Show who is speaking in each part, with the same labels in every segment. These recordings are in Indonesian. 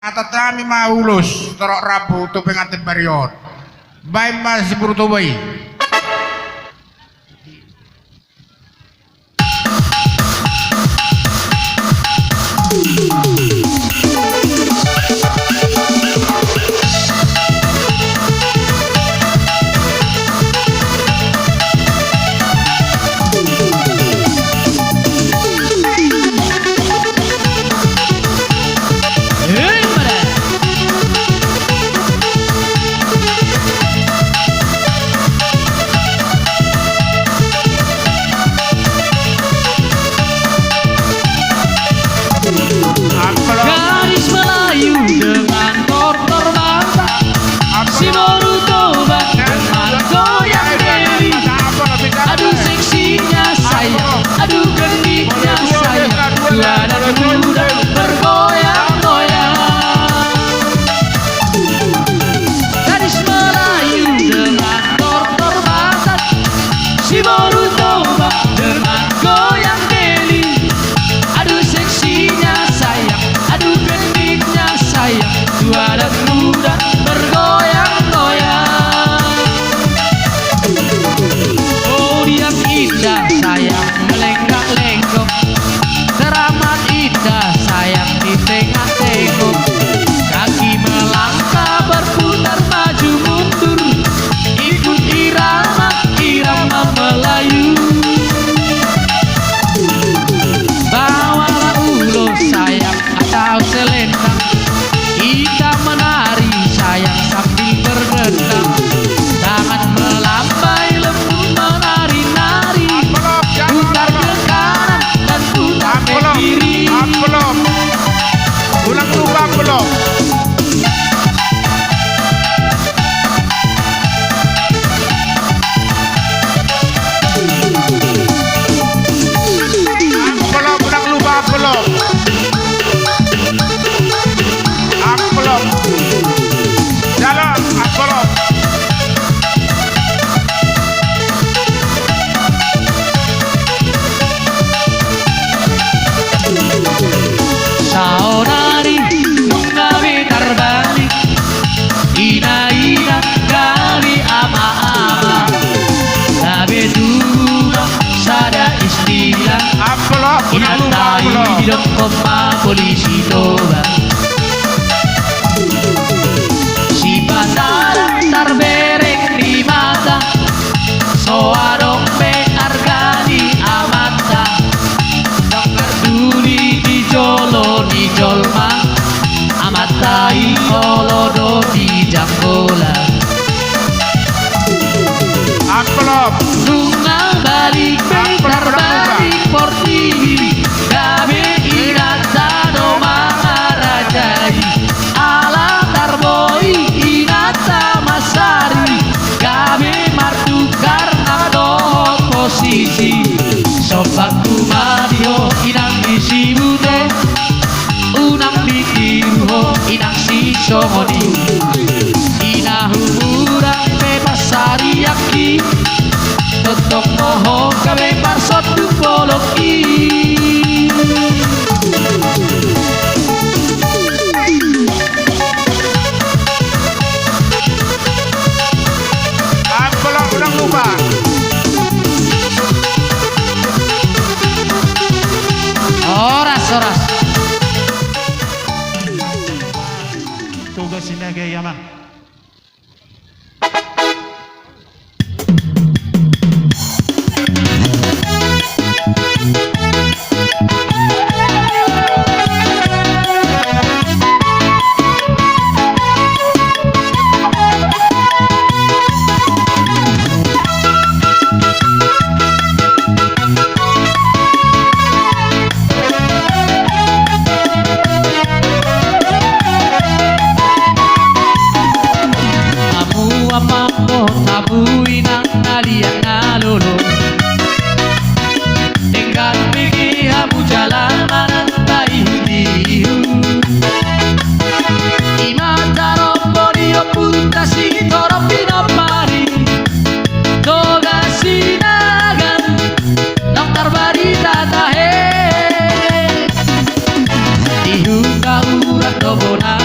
Speaker 1: Atatami maulus torok rabu tu pengantin barion. Baik mas burto bayi.
Speaker 2: Gadis Melayu dengan tortor mata, si Boruto dengan goyang diri. Aduh seksinya sayang, aduh gendiknya sayang, dua dan muda bergoyang-goyang. Gadis Melayu dengan tortor mata, si Boruto dengan goyang diri. Aduh seksinya sayang, aduh gendiknya sayang, tua dan muda bergoyang-goyang. Oh dia indah sayang melenggak-lenggok, teramat indah sayang di tengah tengok. Kaki melangkah berputar maju mundur, ikut irama Melayu. Bawalah ulo sayang atau selendang, kita menari sayang sambil berdendang. Tangan melambai lembut menari-nari, putar ke kanan dan putar ke kiri.
Speaker 1: Ulang lupa belum.
Speaker 2: Saudari nunggawi terbalik, ina-ina kali ama-ama, labe dulu sada istilah, inatai di koma polisi toba. Si bandara terbereng di mata, soarong be argani amata, dokter duli di jolo di jolma, amatai olodo di janggola. Nunga balik bentar balik portivi, gabe inata no mangarajai, ala tarboi inata masari, gabe martukar nado posisi. Sobaku madio inang isi bude, unang bikiruho inang si somodi, inahumurang bebas sariaki, totok moho kabe parsot du poloki.
Speaker 1: Ulang lupa.
Speaker 2: Oras.
Speaker 3: Tugas sinagay yaman.
Speaker 2: Tabu inang nalian nalolo, tinggal pergi hamu jalan manantai diu. Imata rombo dio puntasi toropino pari, toga sinagan, dokter barita tahe. Dihu kaurat dobona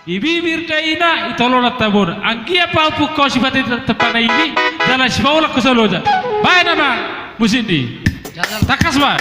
Speaker 4: ibibir daina itolona tabur angkia pau pukau sifat tepana ini dalam sipaulak kusaloja baik nama musindi takas ba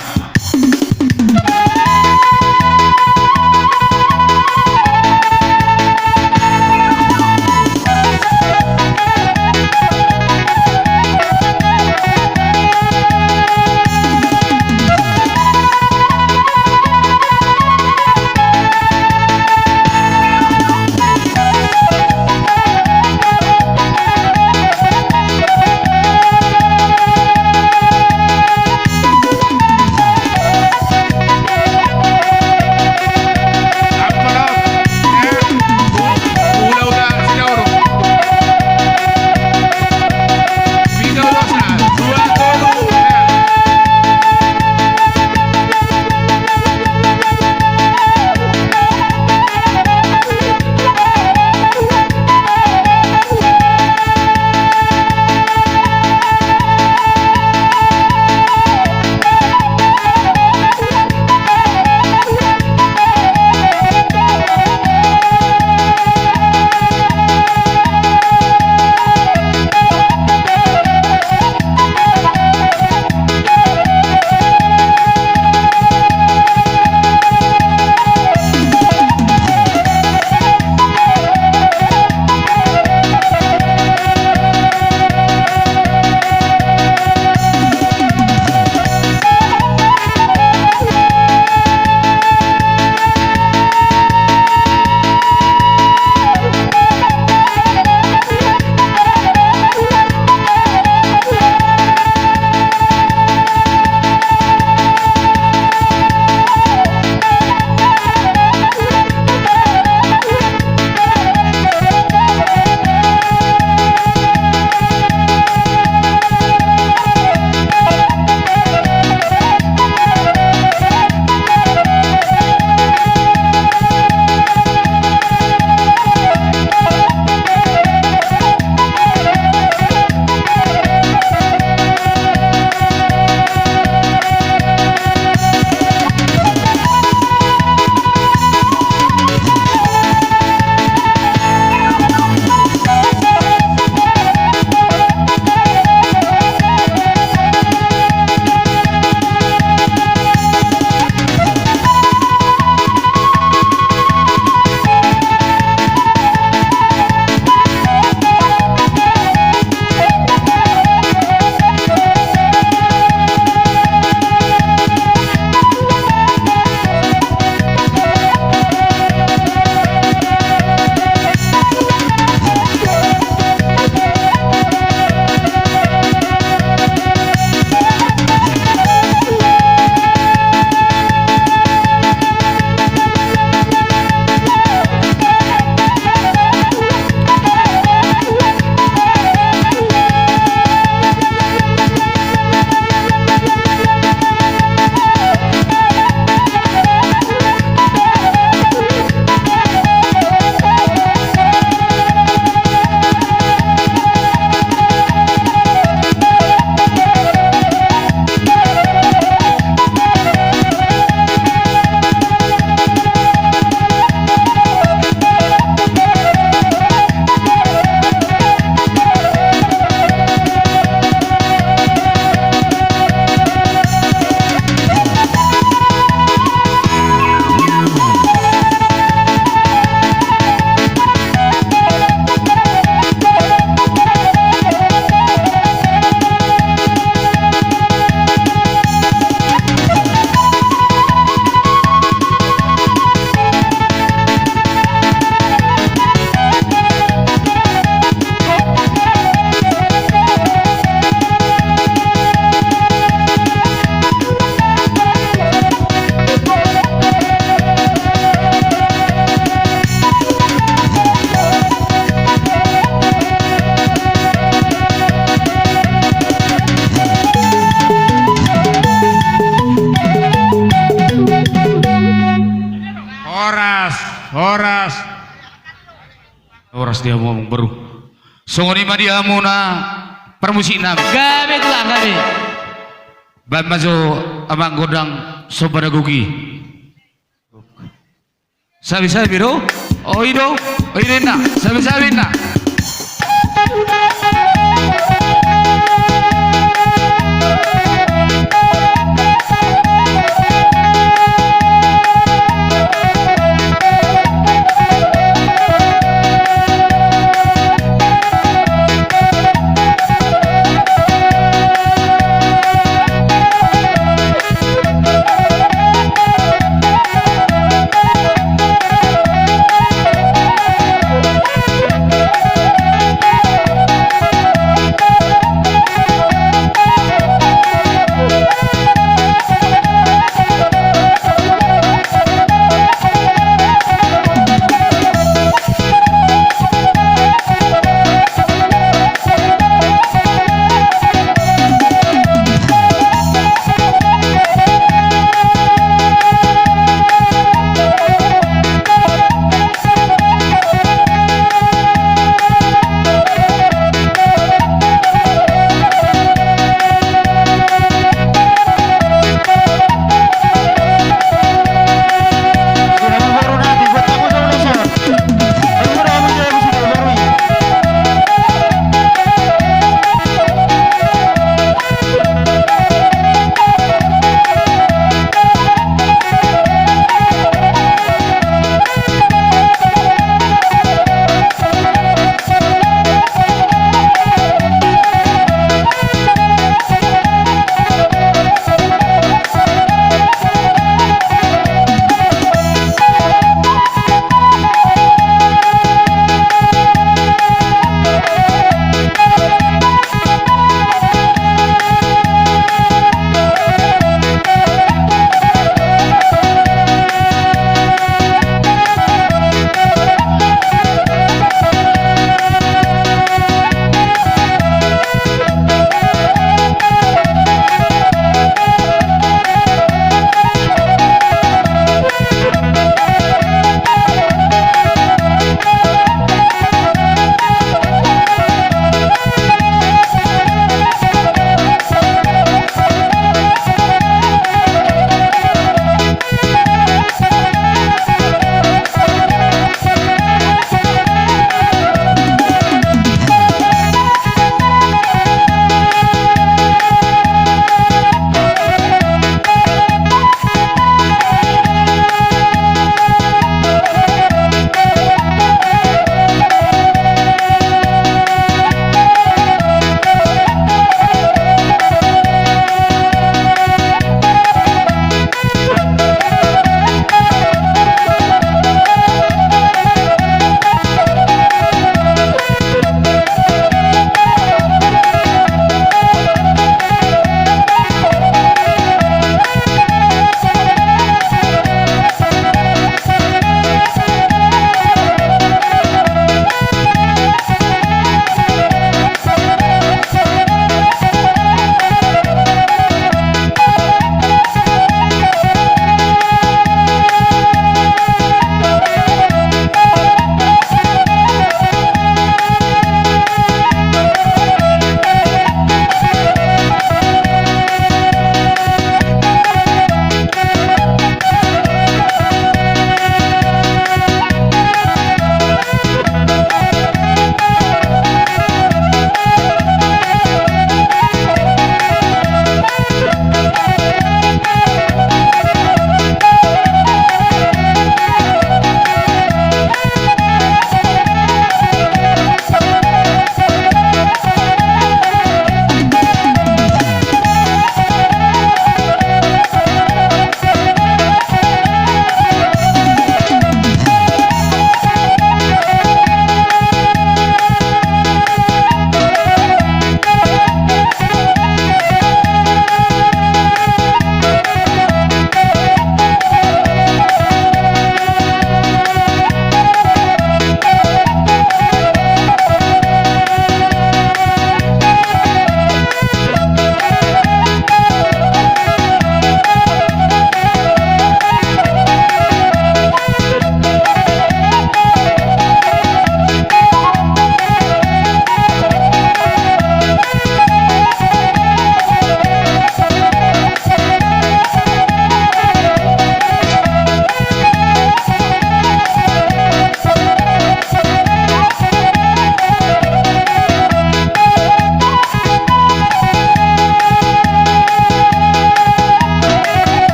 Speaker 5: Oras dia ngomong baru. Songoni mah dia muna permusik nam.
Speaker 2: Gabe tuh gabe.
Speaker 5: Ban mazo amang godang sobada gugi. Sabi biro. Oiro, oirena, sabi-sabi na.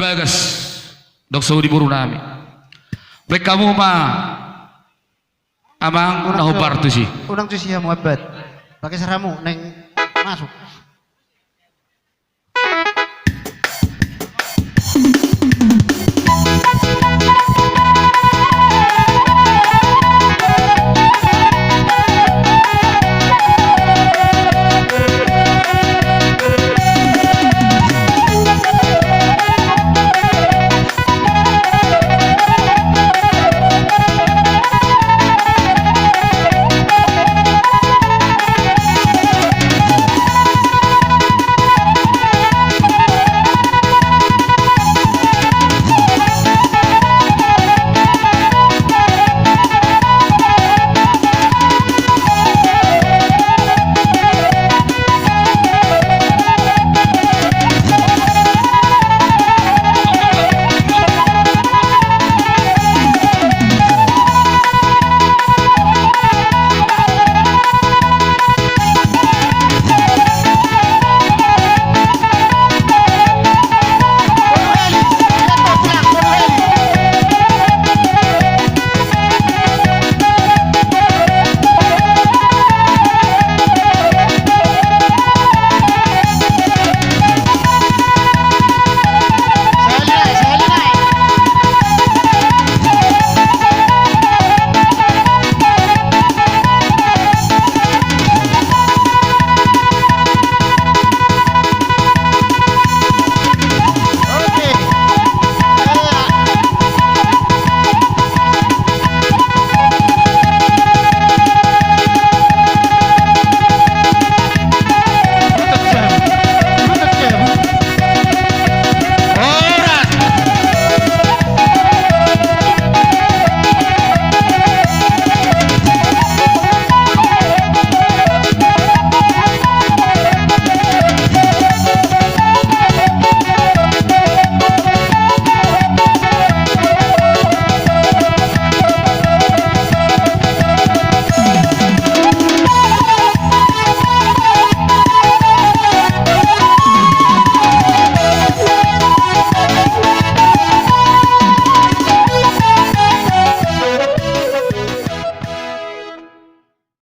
Speaker 5: bagas dok saudi buru nami baik kamu mah amang nahubar tuh sih
Speaker 3: Unang tuh siya mo abad. Pakai saramu neng masuk.